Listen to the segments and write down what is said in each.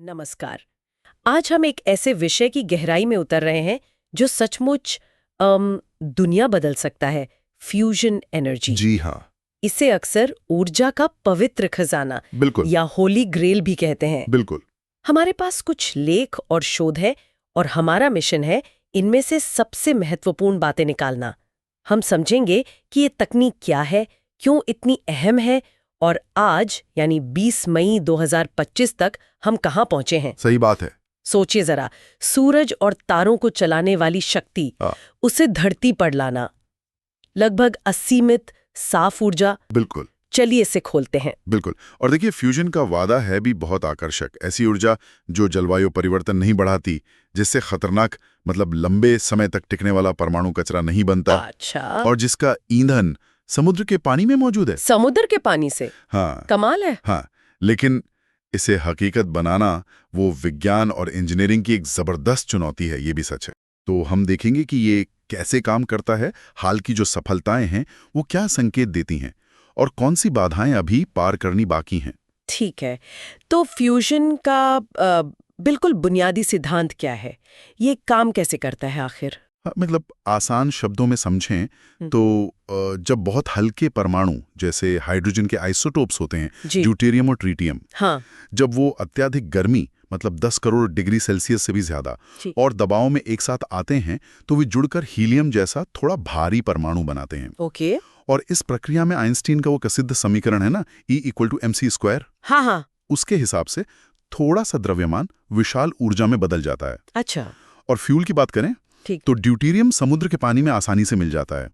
नमस्कार। आज हम एक ऐसे विषय की गहराई में उतर रहे हैं जो सचमुच दुनिया बदल सकता है। Fusion energy. जी हाँ। इसे अक्सर ऊर्जा का पवित्र खजाना बिल्कुल या होली ग्रेल भी कहते हैं। बिल्कुल। हमारे पास कुछ लेख और शोध है और हमारा मिशन है इनमें से सबसे महत्वपूर्ण बातें निकालना। हम समझेंगे कि ये तकनीक क्या है, क्यों इतनी अहम है और आज यानी 20 मई 2025 तक हम कहाँ पहुंचे हैं। सही बात है। सोचिए जरा, सूरज और तारों को चलाने वाली शक्ति, उसे धरती पर लाना, लगभग असीमित साफ ऊर्जा। बिल्कुल चलिए इसे खोलते हैं। बिल्कुल। और देखिए, फ्यूजन का वादा है भी बहुत आकर्षक। ऐसी ऊर्जा जो जलवायु परिवर्तन नहीं बढ़ाती, जिससे खतरनाक मतलब लंबे समय तक टिकने वाला परमाणु कचरा नहीं बनता। अच्छा। और जिसका ईंधन समुद्र के पानी में मौजूद है। समुद्र के पानी से? हाँ, कमाल है। हाँ, लेकिन इसे हकीकत बनाना वो विज्ञान और इंजीनियरिंग की एक जबरदस्त चुनौती है, ये भी सच है। तो हम देखेंगे कि ये कैसे काम करता है, हाल की जो सफलताएं हैं वो क्या संकेत देती हैं और कौन सी बाधाएं अभी पार करनी बाकी हैं। ठीक है, तो फ्यूजन का बिल्कुल बुनियादी सिद्धांत क्या है? ये काम कैसे करता है आखिर? हाँ, मतलब आसान शब्दों में समझें तो जब बहुत हल्के परमाणु जैसे हाइड्रोजन के आइसोटोप्स होते हैं, ड्यूटेरियम और ट्रिटियम, हाँ, जब वो अत्यधिक गर्मी मतलब 10 करोड़ डिग्री सेल्सियस से भी ज्यादा और दबाव में एक साथ आते हैं तो वे जुड़कर हीलियम जैसा थोड़ा भारी परमाणु बनाते हैं। ओके। और इस प्रक्रिया में आइंस्टीन का वो प्रसिद्ध समीकरण है ना, E=mc², हाँ हाँ, उसके हिसाब से थोड़ा सा द्रव्यमान विशाल ऊर्जा में बदल जाता है। अच्छा। और फ्यूल की बात करें तो ड्यूटेरियम समुद्र के पानी में आसानी से मिल जाता है।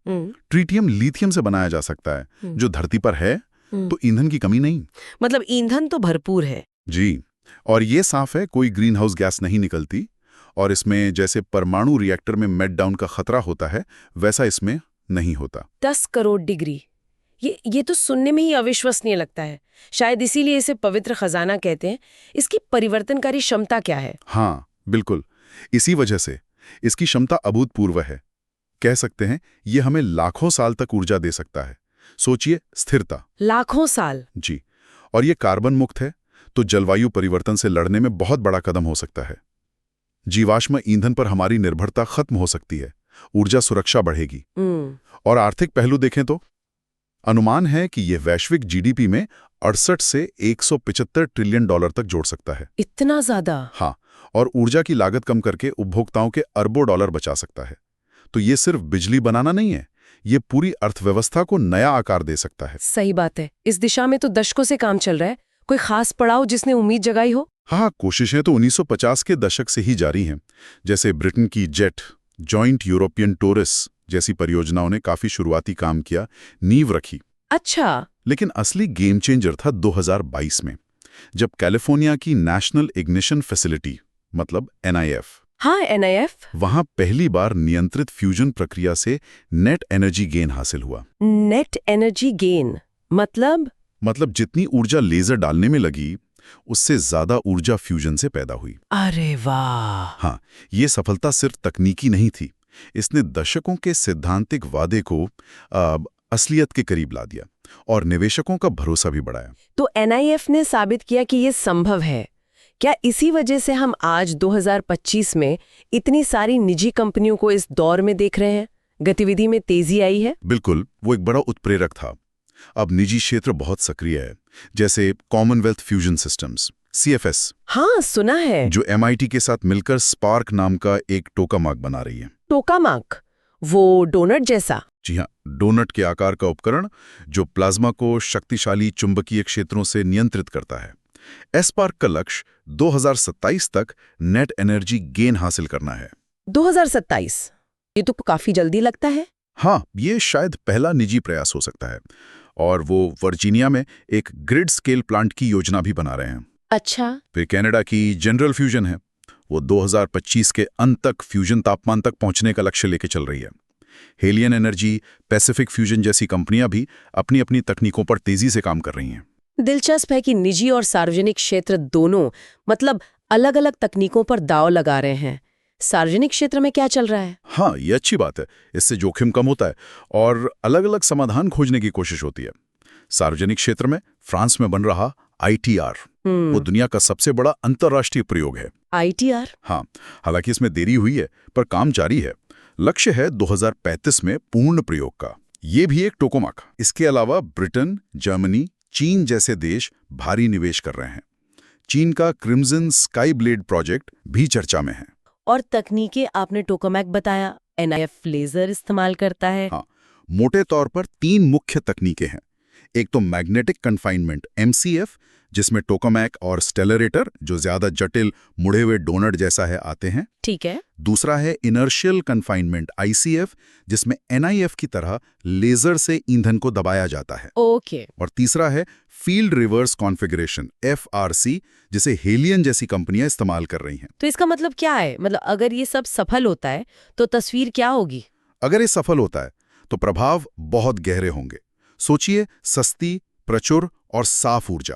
ट्रिटियम लिथियम से बनाया जा सकता है जो धरती पर है, तो ईंधन की कमी नहीं। मतलब ईंधन तो भरपूर है। जी, और ये साफ है, कोई ग्रीन हाउस गैस नहीं निकलती। और इसमें जैसे परमाणु रिएक्टर में मेल्टडाउन का खतरा होता है, वैसा इसमें नहीं होता। 10 करोड़ डिग्री, ये तो सुनने में ही अविश्वसनीय लगता है। शायद इसीलिए इसे पवित्र खजाना कहते हैं। इसकी परिवर्तनकारी क्षमता क्या है? हाँ बिल्कुल, इसी वजह से इसकी क्षमता अभूतपूर्व है। कह सकते हैं ये हमें लाखों साल तक ऊर्जा दे सकता है। सोचिए, स्थिरता। लाखों साल? जी, और ये कार्बन मुक्त है, तो जलवायु परिवर्तन से लड़ने में बहुत बड़ा कदम हो सकता है। जीवाश्म ईंधन पर हमारी निर्भरता खत्म हो सकती है, ऊर्जा सुरक्षा बढ़ेगी। और आर्थिक पहलू देखें तो अनुमान है कि यह वैश्विक जीडीपी में 68 से 175 ट्रिलियन डॉलर तक जोड़ सकता है। इतना ज्यादा? हाँ, और ऊर्जा की लागत कम करके उपभोक्ताओं के अरबों डॉलर बचा सकता है। तो ये सिर्फ बिजली बनाना नहीं है, ये पूरी अर्थव्यवस्था को नया आकार दे सकता है। सही बात है। इस दिशा में तो दशकों से काम चल रहा है। कोई खास पड़ाव जिसने उम्मीद जगाई हो? हाँ, कोशिशें तो 1950 के दशक से ही जारी हैं। जैसे ब्रिटेन की जेट, जॉइंट यूरोपियन टोरस जैसी परियोजनाओं ने काफी शुरुआती काम किया, नींव रखी। अच्छा। लेकिन असली गेम चेंजर था 2022 में, जब कैलिफोर्निया की नेशनल इग्निशन फैसिलिटी मतलब NIF, हाँ NIF, वहां पहली बार नियंत्रित फ्यूजन प्रक्रिया से नेट एनर्जी गेन हासिल हुआ। नेट एनर्जी गेन मतलब जितनी ऊर्जा लेजर डालने में लगी, उससे ज्यादा ऊर्जा फ्यूजन से पैदा हुई। अरे वाह! हाँ, ये सफलता सिर्फ तकनीकी नहीं थी, इसने दशकों के सैद्धांतिक वादे को असलियत के करीब ला दिया और निवेशकों का भरोसा भी बढ़ाया। तो NIF ने साबित किया कि ये संभव है। क्या इसी वजह से हम आज 2025 में इतनी सारी निजी कंपनियों को इस दौर में देख रहे हैं? गतिविधि में तेजी आई है? बिल्कुल, वो एक बड़ा उत्प्रेरक था। अब निजी क्षेत्र बहुत सक्रिय है, जैसे कॉमनवेल्थ फ्यूजन सिस्टम्स CFS। हाँ, सुना है। जो MIT के साथ मिलकर स्पार्क नाम का एक टोकामाक बना रही है। टोकामाक? वो डोनट जैसा? जी हाँ, डोनट के आकार का उपकरण जो प्लाज्मा को शक्तिशाली चुंबकीय क्षेत्रों से नियंत्रित करता है। स्पार्क का लक्ष्य 2027 तक नेट एनर्जी गेन हासिल करना है। 2027? ये तो काफी जल्दी लगता है। हाँ, ये शायद पहला निजी प्रयास हो सकता है। और वो वर्जीनिया में एक ग्रिड स्केल प्लांट की योजना भी बना रहे हैं। अच्छा। फिर कनाडा की जनरल फ्यूजन है, वो 2025 के अंत तक फ्यूजन तापमान तक पहुंचने का लक्ष्य लेके चल रही है। हेलियन एनर्जी, पैसिफिक फ्यूजन जैसी कंपनियां भी अपनी अपनी तकनीकों पर तेजी से काम कर रही हैं। दिलचस्प है कि निजी और सार्वजनिक क्षेत्र दोनों मतलब अलग-अलग तकनीकों पर दांव लगा रहे हैं। सार्वजनिक क्षेत्र में क्या चल रहा है? हाँ, ये अच्छी बात है, इससे जोखिम कम होता है और अलग अलग समाधान खोजने की कोशिश होती है। सार्वजनिक क्षेत्र में फ्रांस में बन रहा ITR वो दुनिया का सबसे बड़ा अंतर्राष्ट्रीय प्रयोग है। ITR? हाँ, हालांकि इसमें देरी हुई है पर काम जारी है। लक्ष्य है 2035 में पूर्ण प्रयोग का। ये भी एक टोकामाक। इसके अलावा ब्रिटेन, जर्मनी, चीन जैसे देश भारी निवेश कर रहे हैं। चीन का क्रिम्सन स्काई ब्लेड प्रोजेक्ट भी चर्चा में है। और तकनीकें आपने टोकामैक बताया, NIF लेजर इस्तेमाल करता है। हाँ, मोटे तौर पर 3 मुख्य तकनीकें हैं। एक तो मैग्नेटिक कन्फाइनमेंट MCF, जिसमें टोकामैक और स्टेलरेटर, जो ज्यादा जटिल मुड़े हुए डोनट जैसा है, आते हैं। ठीक है। दूसरा है इनर्शियल कन्फाइनमेंट ICF, जिसमें NIF की तरह लेजर से ईंधन को दबाया जाता है। ओके। और तीसरा है फील्ड रिवर्स कॉन्फ़िगरेशन FRC, जिसे हेलियन जैसी कंपनियां इस्तेमाल कर रही हैं। तो इसका मतलब क्या है? मतलब अगर ये सब सफल होता है तो तस्वीर क्या होगी? अगर ये सफल होता है तो प्रभाव बहुत गहरे होंगे। सोचिए, सस्ती, प्रचुर और साफ ऊर्जा।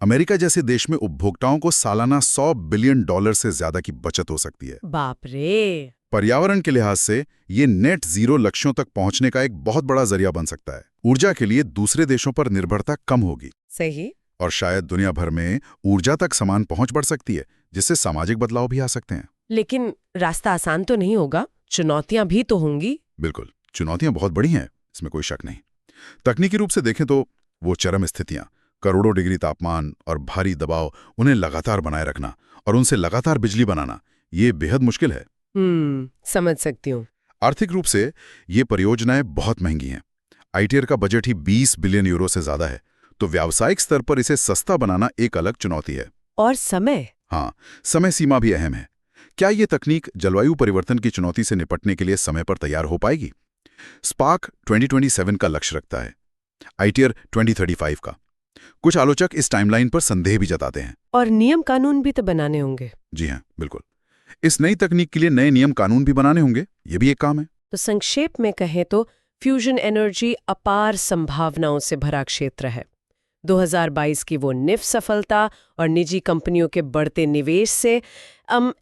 अमेरिका जैसे देश में उपभोक्ताओं को सालाना $100 बिलियन से ज्यादा की बचत हो सकती है। बाप रे। पर्यावरण के लिहाज से ये नेट जीरो लक्ष्यों तक पहुंचने का एक बहुत बड़ा जरिया बन सकता है। ऊर्जा के लिए दूसरे देशों पर निर्भरता कम होगी। सही। और शायद दुनिया भर में ऊर्जा तक समान पहुंच बढ़ सकती है, जिससे सामाजिक बदलाव भी आ सकते हैं। लेकिन रास्ता आसान तो नहीं होगा, चुनौतियां भी तो होंगी। बिल्कुल, चुनौतियां बहुत बड़ी हैं, इसमें कोई शक नहीं। तकनीकी रूप से देखें तो वो चरम स्थितियां, करोड़ों डिग्री तापमान और भारी दबाव, उन्हें लगातार बनाए रखना और उनसे लगातार बिजली बनाना, ये बेहद मुश्किल है। समझ सकती हूँ। आर्थिक रूप से ये परियोजनाएं बहुत महंगी हैं। ITR का बजट ही 20 बिलियन यूरो से ज्यादा है, तो व्यावसायिक स्तर पर इसे सस्ता बनाना एक अलग चुनौती है। और समय? हाँ, समय सीमा भी अहम है। क्या ये तकनीक जलवायु परिवर्तन की चुनौती से निपटने के लिए समय पर तैयार हो पाएगी? स्पार्क 2027 का लक्ष्य रखता है, ITR 2035 का। कुछ आलोचक इस टाइमलाइन पर संदेह भी जताते हैं। और नियम कानून भी तो बनाने होंगे। जी हाँ, बिल्कुल। इस नई तकनीक के लिए नए नियम कानून भी बनाने होंगे, ये भी एक काम है। तो संक्षेप में कहें तो फ्यूजन एनर्जी अपार संभावनाओं से भरा क्षेत्र है। 2022 की वो NIF सफलता और निजी कंपनियों के बढ़ते निवेश से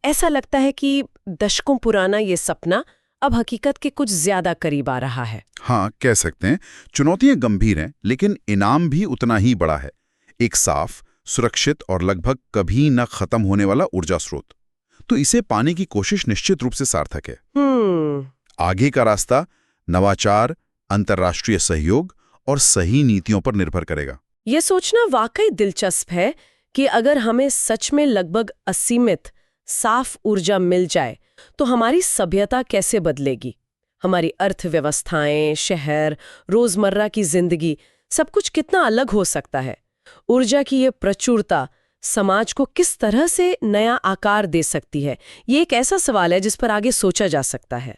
ऐसा लगता है कि दशकों पुराना ये सपना अब हकीकत के कुछ ज्यादा करीब आ रहा है। हाँ, कह सकते हैं। चुनौतियां गंभीर हैं, लेकिन इनाम भी उतना ही बड़ा है। एक साफ, सुरक्षित और लगभग कभी न खत्म होने वाला ऊर्जा स्रोत। तो इसे पाने की कोशिश निश्चित रूप से सार्थक है। आगे का रास्ता नवाचार, अंतर्राष्ट्रीय सहयोग और सही नीतियों पर निर्भर करेगा। ये सोचना वाकई दिलचस्प है कि अगर हमें सच में लगभग असीमित साफ ऊर्जा मिल जाए तो हमारी सभ्यता कैसे बदलेगी। हमारी अर्थव्यवस्थाएं, शहर, रोजमर्रा की जिंदगी, सब कुछ कितना अलग हो सकता है। ऊर्जा की ये प्रचुरता समाज को किस तरह से नया आकार दे सकती है, ये एक ऐसा सवाल है जिस पर आगे सोचा जा सकता है।